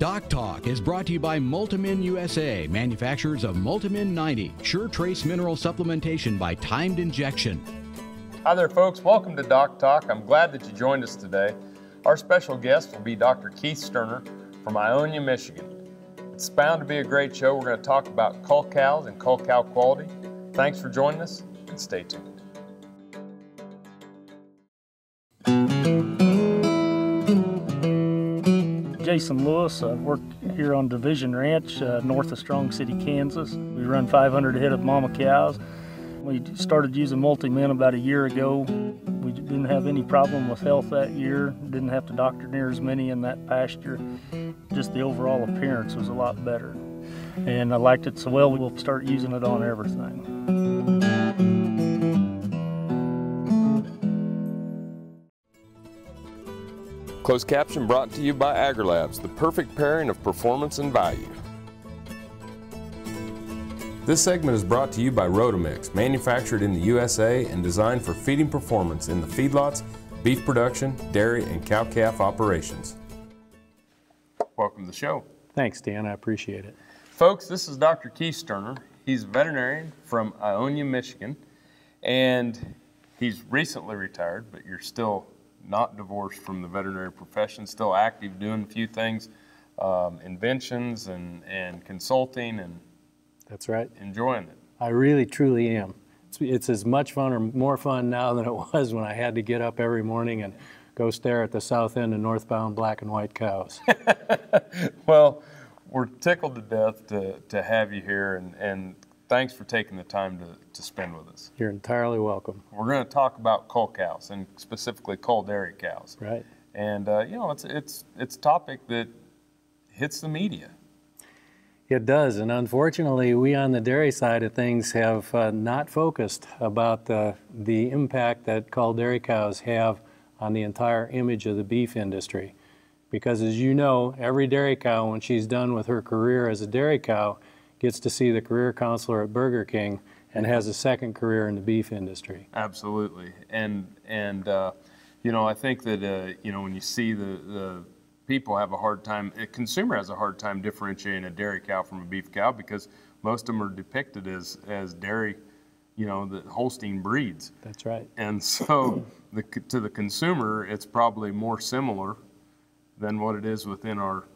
DocTalk is brought to you by Multimin USA, manufacturers of Multimin 90, Sure Trace Mineral Supplementation by Timed Injection. Hi there, folks. Welcome to DocTalk. I'm glad that you joined us today. Our special guest will be Dr. Keith Sterner from Ionia, Michigan. It's bound to be a great show. We're going to talk about cull cows and cull cow quality. Thanks for joining us, and stay tuned. Jason Lewis. I work here on Division Ranch, north of Strong City, Kansas. We run 500 head of mama cows. We started using Multimin about a year ago. We didn't have any problem with health that year. Didn't have to doctor near as many in that pasture. Just the overall appearance was a lot better. And I liked it so well, we'll start using it on everything. Closed caption brought to you by AgriLabs, the perfect pairing of performance and value. This segment is brought to you by Rotomix, manufactured in the USA and designed for feeding performance in the feedlots, beef production, dairy, and cow-calf operations. Welcome to the show. Thanks, Dan. I appreciate it. Folks, this is Dr. Keith Sterner. He's a veterinarian from Ionia, Michigan, and he's recently retired, but you're still not divorced from the veterinary profession, still active, doing a few things, inventions and consulting, and that's right. Enjoying it. I really, truly am. It's as much fun or more fun now than it was when I had to get up every morning and go stare at the south end of northbound black and white cows. Well, we're tickled to death to have you here, and thanks for taking the time to spend with us. You're entirely welcome. We're going to talk about cull cows, and specifically cull dairy cows. Right. And you know, it's a topic that hits the media. It does, and unfortunately, we on the dairy side of things have not focused about the impact that cull dairy cows have on the entire image of the beef industry. Because as you know, every dairy cow, when she's done with her career as a dairy cow, gets to see the career counselor at Burger King and has a second career in the beef industry. Absolutely, and you know, I think that you know, when you see the people have a hard time, a consumer has a hard time differentiating a dairy cow from a beef cow, because most of them are depicted as dairy, you know, the Holstein breeds. That's right. And so to the consumer, it's probably more similar than what it is within our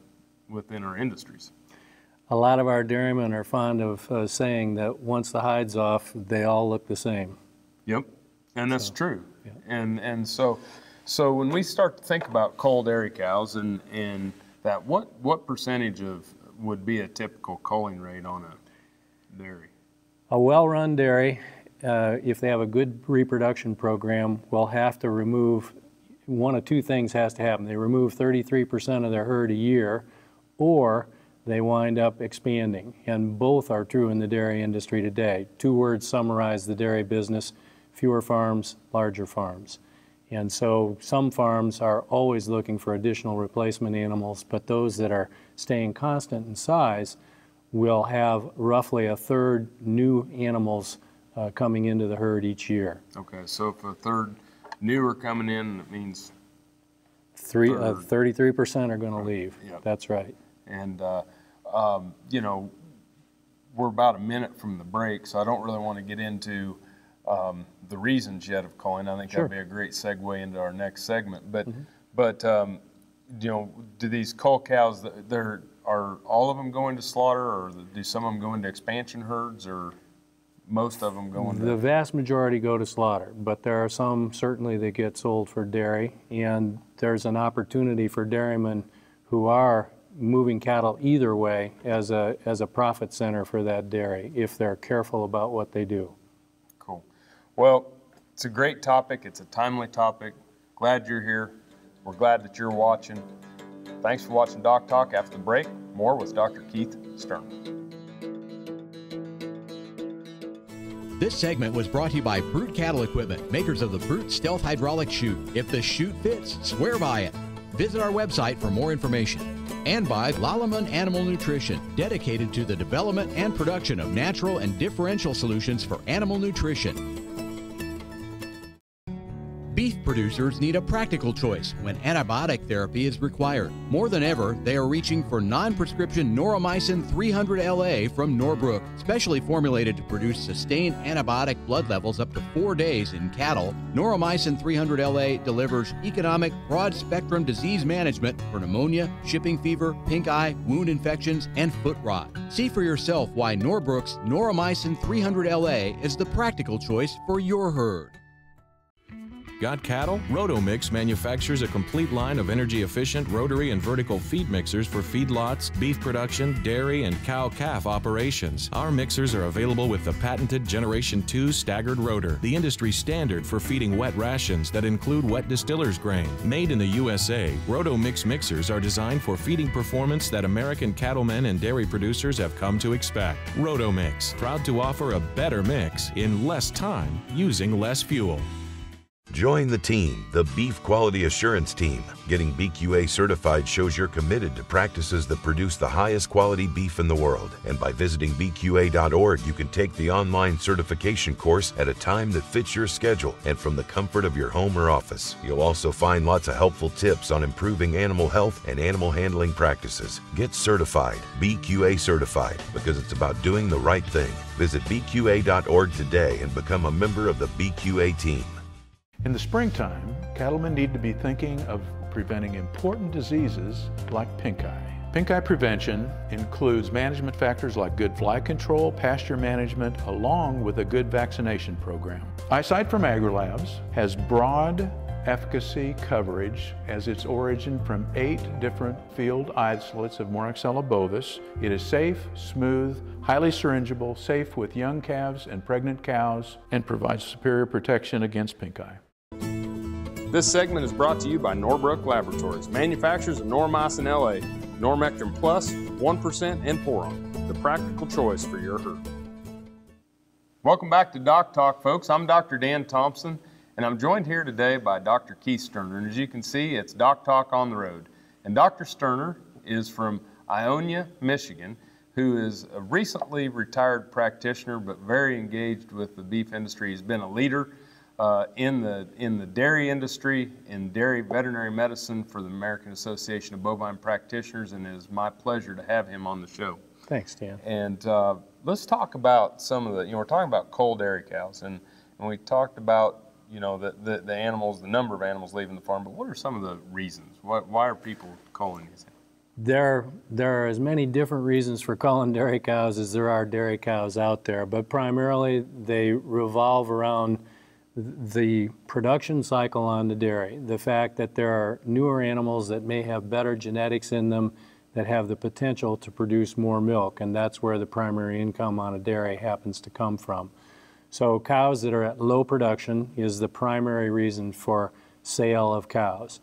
industries. A lot of our dairymen are fond of saying that once the hide's off, they all look the same. Yep, and that's true. Yeah. And so when we start to think about cull dairy cows and that, what percentage would be a typical culling rate on a dairy? A well-run dairy, if they have a good reproduction program, will have to remove, one of two things has to happen. They remove 33% of their herd a year, or they wind up expanding, and both are true in the dairy industry today. Two words summarize the dairy business: fewer farms, larger farms. And so some farms are always looking for additional replacement animals, but those that are staying constant in size will have roughly a third new animals coming into the herd each year. Okay, so if a third new are coming in, it means 33% are going to leave. Yep. That's right. And you know, we're about a minute from the break, so I don't really want to get into the reasons yet of culling. I think Sure. that'd be a great segue into our next segment. But you know, do these cull cows, are all of them going to slaughter, or do some of them go into expansion herds, or most of them go into? The vast majority go to slaughter, but there are some certainly that get sold for dairy, and there's an opportunity for dairymen who are moving cattle either way as a profit center for that dairy, if they're careful about what they do. Cool. Well, it's a great topic. It's a timely topic. Glad you're here. We're glad that you're watching. Thanks for watching Doc Talk. After the break, more with Dr. Keith Sterner. This segment was brought to you by Brute Cattle Equipment, makers of the Brute Stealth Hydraulic Chute. If the chute fits, swear by it. Visit our website for more information. And by Lalaman Animal Nutrition, dedicated to the development and production of natural and differential solutions for animal nutrition. Beef producers need a practical choice when antibiotic therapy is required. More than ever, they are reaching for non-prescription Noromycin 300LA from Norbrook, specially formulated to produce sustained antibiotic blood levels up to 4 days in cattle. Noromycin 300LA delivers economic, broad-spectrum disease management for pneumonia, shipping fever, pink eye, wound infections, and foot rot. See for yourself why Norbrook's Noromycin 300LA is the practical choice for your herd. Got cattle? Rotomix manufactures a complete line of energy-efficient rotary and vertical feed mixers for feedlots, beef production, dairy, and cow-calf operations. Our mixers are available with the patented Generation 2 staggered rotor, the industry standard for feeding wet rations that include wet distiller's grain. Made in the USA, Rotomix mixers are designed for feeding performance that American cattlemen and dairy producers have come to expect. Rotomix, proud to offer a better mix in less time using less fuel. Join the team, the Beef Quality Assurance Team. Getting BQA certified shows you're committed to practices that produce the highest quality beef in the world. And by visiting BQA.org, you can take the online certification course at a time that fits your schedule and from the comfort of your home or office. You'll also find lots of helpful tips on improving animal health and animal handling practices. Get certified, BQA certified, because it's about doing the right thing. Visit BQA.org today and become a member of the BQA team. In the springtime, cattlemen need to be thinking of preventing important diseases like pink eye. Pink eye prevention includes management factors like good fly control, pasture management, along with a good vaccination program. Eyesight from AgriLabs has broad efficacy coverage as its origin from 8 different field isolates of Moraxella bovis. It is safe, smooth, highly syringeable, safe with young calves and pregnant cows, and provides superior protection against pink eye. This segment is brought to you by Norbrook Laboratories, manufacturers of Noromycin LA, Normectin Plus, 1%, and Poron, the practical choice for your herd. Welcome back to Doc Talk, folks. I'm Dr. Dan Thompson, and I'm joined here today by Dr. Keith Sterner. And as you can see, it's Doc Talk on the road. And Dr. Sterner is from Ionia, Michigan, who is a recently retired practitioner, but very engaged with the beef industry. He's been a leader in the dairy industry, in dairy veterinary medicine for the American Association of Bovine Practitioners, and it is my pleasure to have him on the show. Thanks, Dan. And let's talk about some of the, we're talking about cull dairy cows, and we talked about, the animals, the number of animals leaving the farm, but what are some of the reasons? Why are people culling these animals? There are as many different reasons for culling dairy cows as there are dairy cows out there, but primarily they revolve around the production cycle on the dairy, the fact that there are newer animals that may have better genetics in them that have the potential to produce more milk, and that's where the primary income on a dairy happens to come from. So cows that are at low production is the primary reason for sale of cows.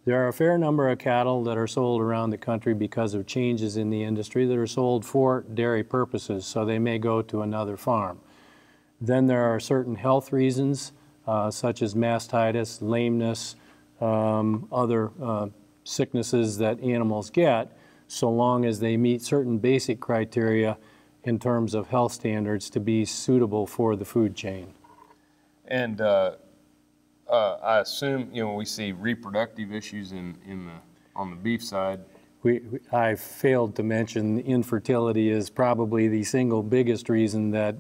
There are a fair number of cattle that are sold around the country because of changes in the industry that are sold for dairy purposes, so they may go to another farm. Then there are certain health reasons, such as mastitis, lameness, other sicknesses that animals get, so long as they meet certain basic criteria in terms of health standards to be suitable for the food chain. And I assume, we see reproductive issues on the beef side. I failed to mention infertility is probably the single biggest reason that,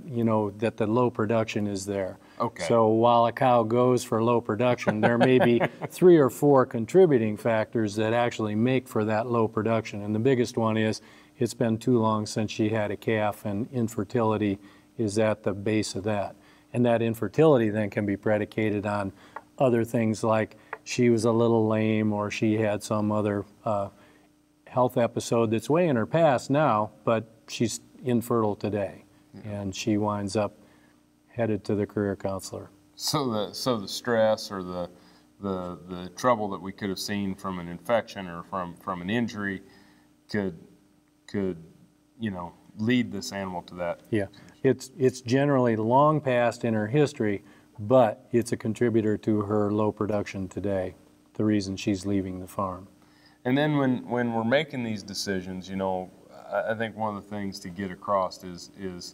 that the low production is there. Okay. So while a cow goes for low production, there may be 3 or 4 contributing factors that actually make for that low production. And the biggest one is it's been too long since she had a calf, and infertility is at the base of that. And that infertility then can be predicated on other things like she was a little lame or she had some other health episode that's way in her past now, but she's infertile today, and she winds up headed to the career counselor. So the stress or the trouble that we could have seen from an infection or from an injury could lead this animal to that. Yeah, it's generally long past in her history, but it's a contributor to her low production today, the reason she's leaving the farm. And then when we're making these decisions, I think one of the things to get across is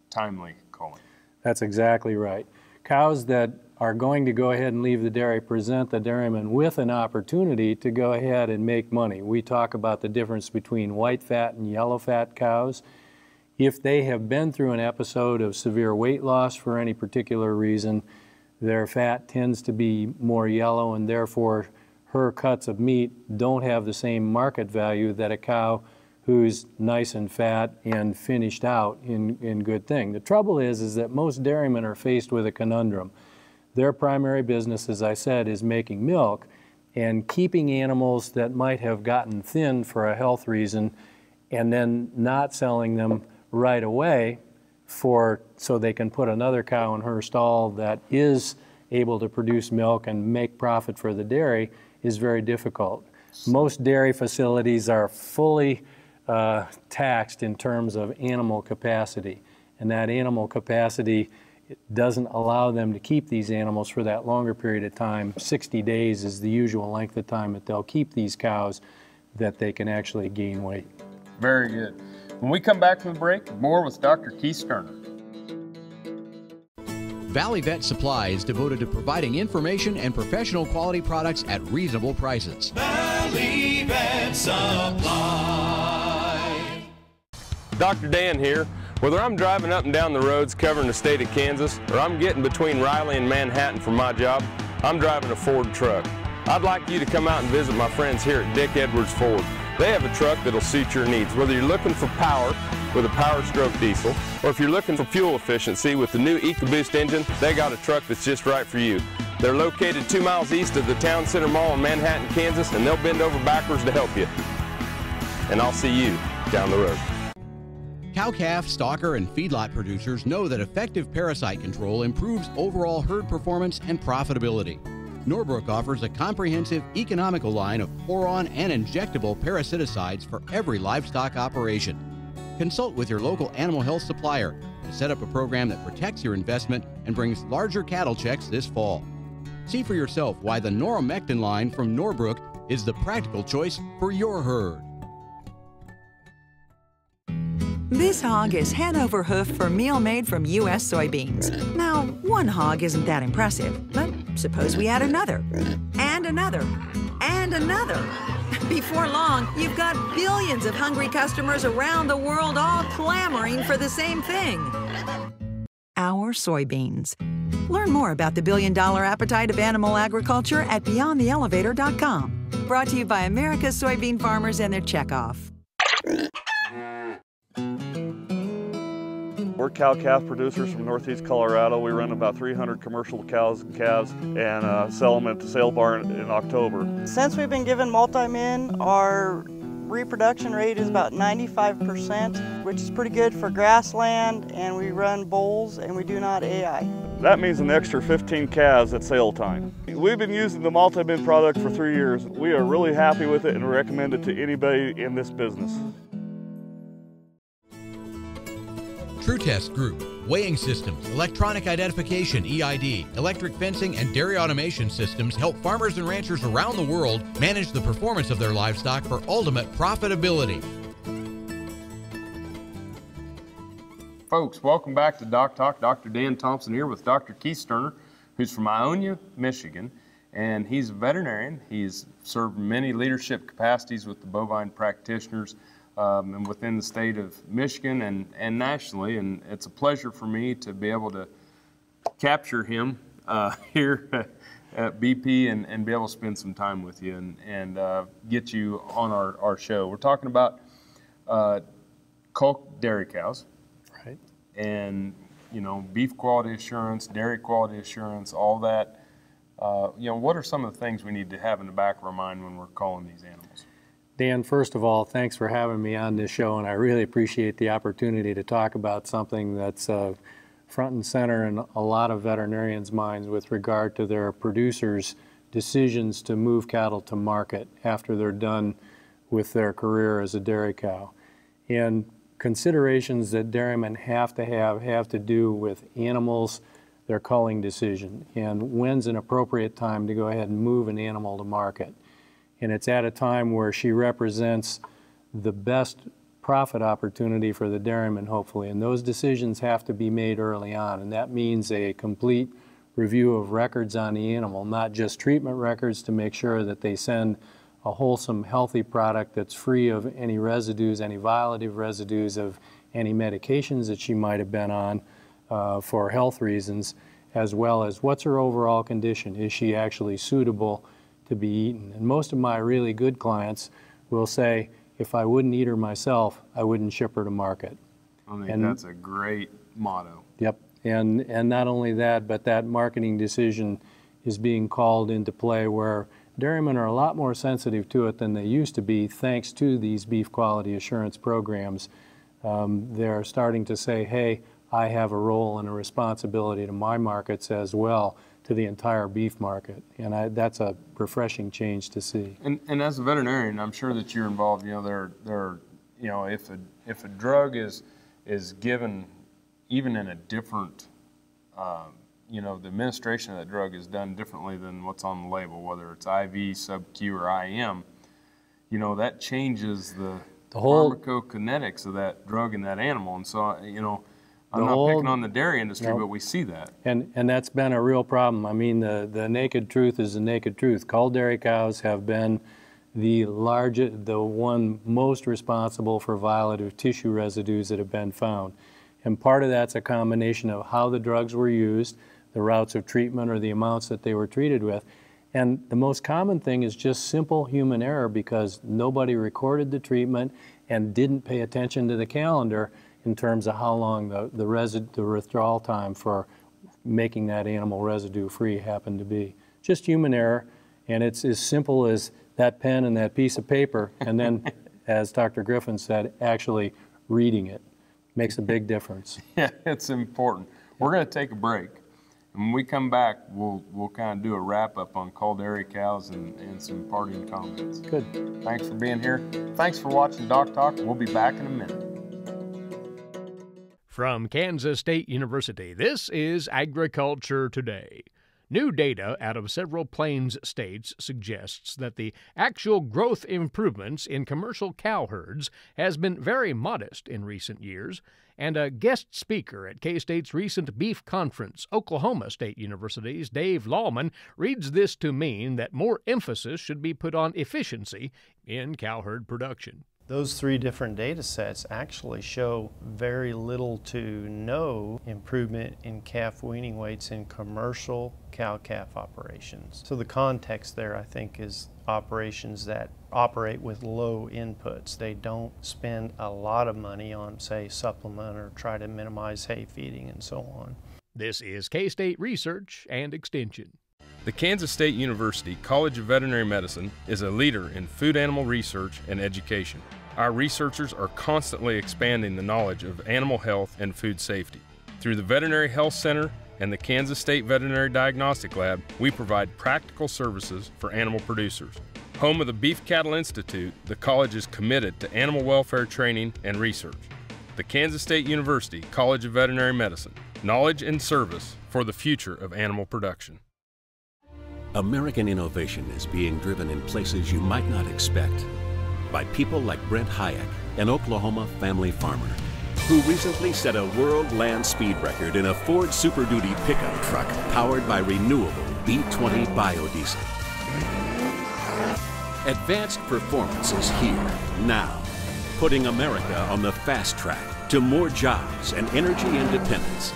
timely culling. That's exactly right. Cows that are going to go ahead and leave the dairy present the dairyman with an opportunity to go ahead and make money. We talk about the difference between white fat and yellow fat cows. If they have been through an episode of severe weight loss for any particular reason, their fat tends to be more yellow, and therefore her cuts of meat don't have the same market value that a cow who's nice and fat and finished out in good thing. The trouble is that most dairymen are faced with a conundrum. Their primary business, as I said, is making milk and keeping animals that might have gotten thin for a health reason and then not selling them right away so they can put another cow in her stall that is able to produce milk and make profit for the dairy is very difficult. Most dairy facilities are fully taxed in terms of animal capacity, and that animal capacity doesn't allow them to keep these animals for that longer period of time. 60 days is the usual length of time that they'll keep these cows that they can actually gain weight. Very good. When we come back from the break, more with Dr. Keith Sterner. Valley Vet Supply is devoted to providing information and professional quality products at reasonable prices. Valley Vet Supply. Dr. Dan here. Whether I'm driving up and down the roads covering the state of Kansas, or I'm getting between Riley and Manhattan for my job, I'm driving a Ford truck. I'd like you to come out and visit my friends here at Dick Edwards Ford. They have a truck that'll suit your needs, whether you're looking for power with a Power Stroke diesel, or if you're looking for fuel efficiency with the new EcoBoost engine, they got a truck that's just right for you. They're located 2 miles east of the Town Center Mall in Manhattan, Kansas, and they'll bend over backwards to help you. And I'll see you down the road. Cow-calf, stocker, and feedlot producers know that effective parasite control improves overall herd performance and profitability. Norbrook offers a comprehensive, economical line of pour-on and injectable parasiticides for every livestock operation. Consult with your local animal health supplier to set up a program that protects your investment and brings larger cattle checks this fall. See for yourself why the Noromectin line from Norbrook is the practical choice for your herd. This hog is head over hoof for meal made from U.S. soybeans. Now, one hog isn't that impressive, but suppose we add another, and another, and another. Before long, you've got billions of hungry customers around the world all clamoring for the same thing. Our soybeans. Learn more about the billion-dollar appetite of animal agriculture at BeyondTheElevator.com. Brought to you by America's soybean farmers and their checkoff. We're cow-calf producers from Northeast Colorado. We run about 300 commercial cows and calves and sell them at the sale barn in October. Since we've been given multi-min, our reproduction rate is about 95%, which is pretty good for grassland, and we run bulls and we do not AI. That means an extra 15 calves at sale time. We've been using the multi-min product for 3 years. We are really happy with it and recommend it to anybody in this business. True Test Group, weighing systems, electronic identification, EID, electric fencing, and dairy automation systems help farmers and ranchers around the world manage the performance of their livestock for ultimate profitability. Folks, welcome back to Doc Talk. Dr. Dan Thompson here with Dr. Keith Sterner, who's from Ionia, Michigan, and he's a veterinarian. He's served many leadership capacities with the bovine practitioners and within the state of Michigan and nationally, and it's a pleasure for me to be able to capture him here at BP and be able to spend some time with you and get you on our show. We're talking about Culling Dairy Cows. Right. And, you know, beef quality assurance, dairy quality assurance, all that. You know, what are some of the things we need to have in the back of our mind when we're calling these animals? Dan, first of all, thanks for having me on this show, and I really appreciate the opportunity to talk about something that's front and center in a lot of veterinarians' minds with regard to their producers' decisions to move cattle to market after they're done with their career as a dairy cow. And considerations that dairymen have to do with animals, their culling decision, and when's an appropriate time to go ahead and move an animal to market. And it's at a time where she represents the best profit opportunity for the dairyman, hopefully. And those decisions have to be made early on, and that means a complete review of records on the animal, not just treatment records, to make sure that they send a wholesome, healthy product that's free of any residues, any violative residues of any medications that she might have been on for health reasons, as well as what's her overall condition. Is she actually suitable to be eaten? And most of my really good clients will say, if I wouldn't eat her myself, I wouldn't ship her to market. I think that's a great motto. Yep. And not only that, but that marketing decision is being called into play where dairymen are a lot more sensitive to it than they used to be thanks to these beef quality assurance programs. They're starting to say, hey, I have a role and a responsibility to my markets as well, to the entire beef market. And that's a refreshing change to see. And as a veterinarian, I'm sure that you're involved, you know, if a drug is given even in a different, you know, the administration of that drug is done differently than what's on the label, whether it's IV, sub-Q, or IM, you know, that changes the whole pharmacokinetics of that drug in that animal. And so, you know, I'm not picking on the dairy industry, but we see that. And that's been a real problem. I mean, the naked truth is the naked truth. Culled dairy cows have been the one most responsible for violative tissue residues that have been found. And part of that's a combination of how the drugs were used, the routes of treatment, or the amounts that they were treated with. And the most common thing is just simple human error because nobody recorded the treatment and didn't pay attention to the calendar in terms of how long the withdrawal time for making that animal residue free happened to be. Just human error, and it's as simple as that pen and that piece of paper, and then, as Dr. Griffin said, actually reading it. Makes a big difference. Yeah, it's important. We're going to take a break. And when we come back, we'll kind of do a wrap-up on culled dairy cows and some parting comments. Good. Thanks for being here. Thanks for watching Doc Talk. We'll be back in a minute. From Kansas State University, this is Agriculture Today. New data out of several Plains states suggests that the actual growth improvements in commercial cow herds has been very modest in recent years, and a guest speaker at K-State's recent beef conference, Oklahoma State University's Dave Lallman, reads this to mean that more emphasis should be put on efficiency in cow herd production. Those three different data sets actually show very little to no improvement in calf weaning weights in commercial cow-calf operations. So the context there, I think, is operations that operate with low inputs. They don't spend a lot of money on, say, supplement or try to minimize hay feeding and so on. This is K-State Research and Extension. The Kansas State University College of Veterinary Medicine is a leader in food animal research and education. Our researchers are constantly expanding the knowledge of animal health and food safety. Through the Veterinary Health Center and the Kansas State Veterinary Diagnostic Lab, we provide practical services for animal producers. Home of the Beef Cattle Institute, the college is committed to animal welfare training and research. The Kansas State University College of Veterinary Medicine, knowledge and service for the future of animal production. American innovation is being driven in places you might not expect by people like Brent Hayek, an Oklahoma family farmer, who recently set a world land speed record in a Ford Super Duty pickup truck powered by renewable B20 biodiesel. Advanced performance is here, now, putting America on the fast track to more jobs and energy independence.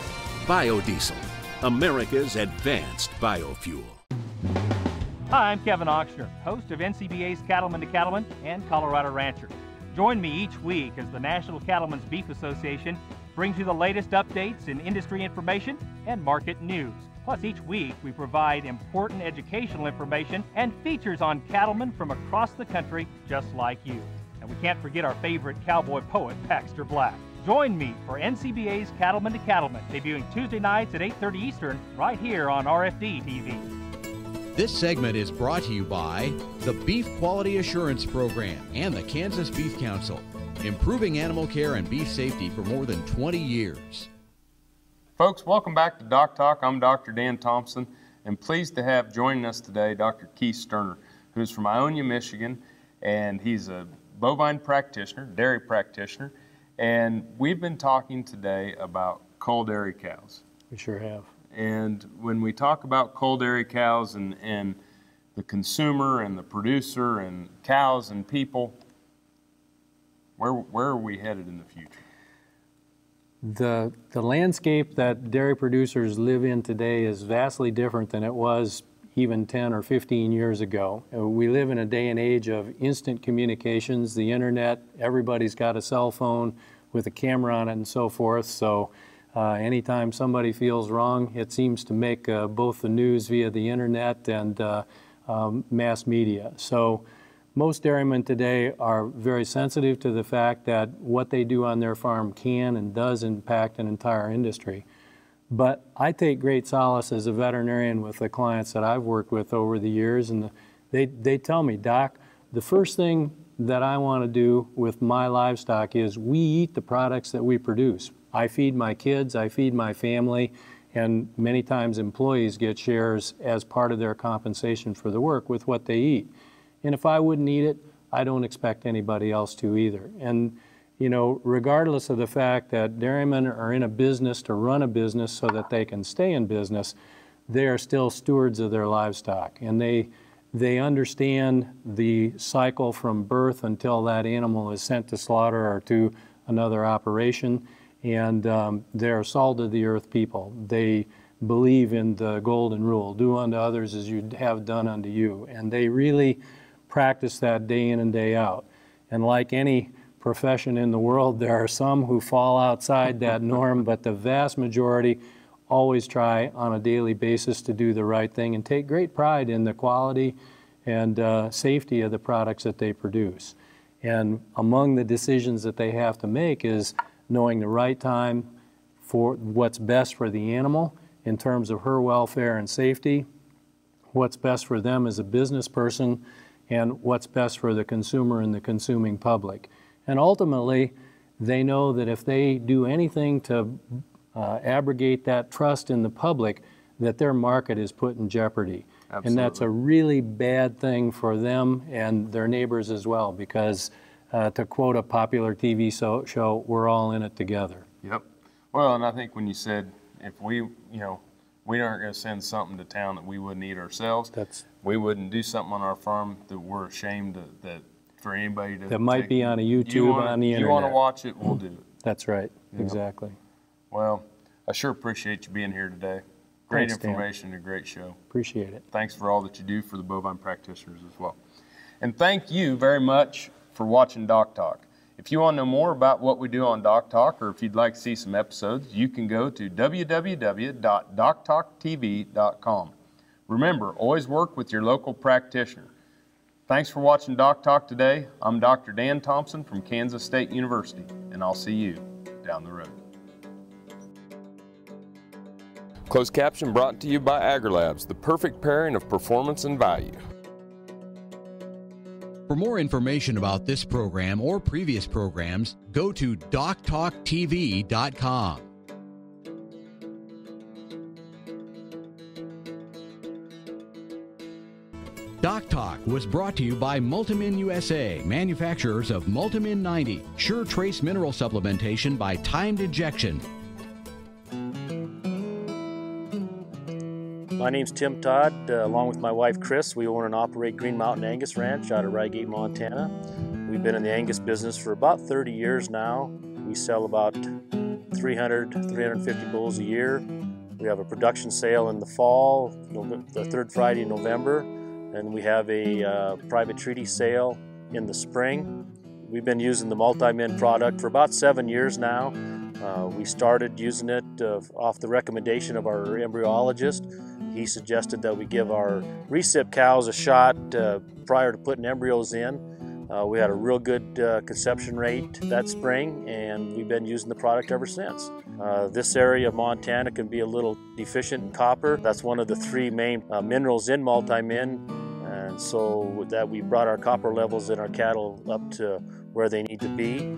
Biodiesel, America's advanced biofuel. Hi, I'm Kevin Ochsner, host of NCBA's Cattleman to Cattleman and Colorado Rancher. Join me each week as the National Cattlemen's Beef Association brings you the latest updates in industry information and market news. Plus, each week we provide important educational information and features on cattlemen from across the country just like you. And we can't forget our favorite cowboy poet, Baxter Black. Join me for NCBA's Cattleman to Cattleman, debuting Tuesday nights at 8:30 Eastern, right here on RFD TV. This segment is brought to you by the Beef Quality Assurance Program and the Kansas Beef Council, improving animal care and beef safety for more than 20 years. Folks, welcome back to Doc Talk. I'm Dr. Dan Thompson, and pleased to have joining us today Dr. Keith Sterner, who's from Ionia, Michigan, and he's a bovine practitioner, dairy practitioner, and we've been talking today about culled dairy cows. We sure have. And when we talk about cull dairy cows and the consumer and the producer and cows and people, where are we headed in the future? The landscape that dairy producers live in today is vastly different than it was even 10 or 15 years ago. We live in a day and age of instant communications, the internet, everybody's got a cell phone with a camera on it and so forth. So anytime somebody feels wrong, it seems to make both the news via the internet and mass media. So most dairymen today are very sensitive to the fact that what they do on their farm can and does impact an entire industry. But I take great solace as a veterinarian with the clients that I've worked with over the years, and they tell me, Doc, the first thing that I want to do with my livestock is we eat the products that we produce. I feed my kids, I feed my family, and many times employees get shares as part of their compensation for the work with what they eat. And if I wouldn't eat it, I don't expect anybody else to either. And you know, regardless of the fact that dairymen are in a business to run a business so that they can stay in business, they are still stewards of their livestock. And they understand the cycle from birth until that animal is sent to slaughter or to another operation. And they're salt of the earth people. They believe in the golden rule, do unto others as you have done unto you. And they really practice that day in and day out. And like any profession in the world, there are some who fall outside that norm, but the vast majority always try on a daily basis to do the right thing and take great pride in the quality and safety of the products that they produce. And among the decisions that they have to make is knowing the right time for what's best for the animal in terms of her welfare and safety, what's best for them as a business person, and what's best for the consumer and the consuming public. And ultimately, they know that if they do anything to abrogate that trust in the public, that their market is put in jeopardy. Absolutely. And that's a really bad thing for them and their neighbors as well, because to quote a popular TV show, we're all in it together. Yep. Well, and I think when you said, if we, we aren't going to send something to town that we wouldn't eat ourselves, we wouldn't do something on our farm that we're ashamed that for anybody to that might be on a YouTube, on the internet. You want to watch it, we'll do it. That's right. Yep. Exactly. Well, I sure appreciate you being here today. Great Thanks, information, a great show. Appreciate it. Thanks for all that you do for the bovine practitioners as well. And thank you very much for watching DocTalk. If you want to know more about what we do on DocTalk, or if you'd like to see some episodes, you can go to www.doctalktv.com. Remember, always work with your local practitioner. Thanks for watching DocTalk today. I'm Dr. Dan Thompson from Kansas State University, and I'll see you down the road. Closed caption brought to you by AgriLabs, the perfect pairing of performance and value. For more information about this program or previous programs, go to DocTalkTV.com. DocTalk was brought to you by Multimin USA, manufacturers of Multimin 90, sure trace mineral supplementation by timed injection. My name's Tim Todd. Along with my wife Chris, we own and operate Green Mountain Angus Ranch out of Rygate, Montana. We've been in the Angus business for about 30 years now. We sell about 350 bulls a year. We have a production sale in the fall, the third Friday in November, and we have a private treaty sale in the spring. We've been using the Multimin product for about 7 years now. We started using it off the recommendation of our embryologist. He suggested that we give our recip cows a shot prior to putting embryos in. We had a real good conception rate that spring, and we've been using the product ever since. This area of Montana can be a little deficient in copper. That's one of the three main minerals in Multimin, and so with that we brought our copper levels in our cattle up to where they need to be.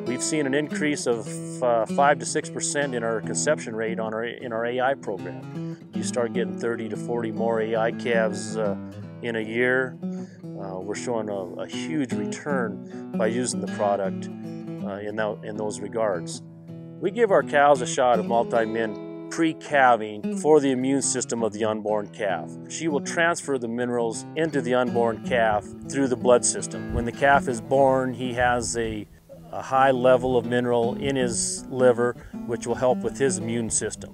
We've seen an increase of 5 to 6% in our conception rate in our AI program. You start getting 30 to 40 more AI calves in a year. We're showing a huge return by using the product in those regards. We give our cows a shot of Multimin pre-calving for the immune system of the unborn calf. She will transfer the minerals into the unborn calf through the blood system. When the calf is born, he has a high level of mineral in his liver, which will help with his immune system.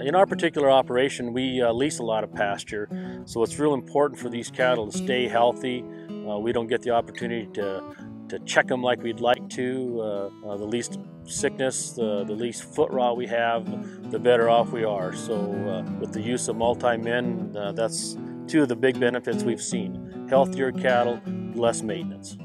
In our particular operation, we lease a lot of pasture, so it's real important for these cattle to stay healthy. We don't get the opportunity to check them like we'd like to. The least sickness, the least foot rot we have, the better off we are. So with the use of multi-min, that's two of the big benefits we've seen. Healthier cattle, less maintenance.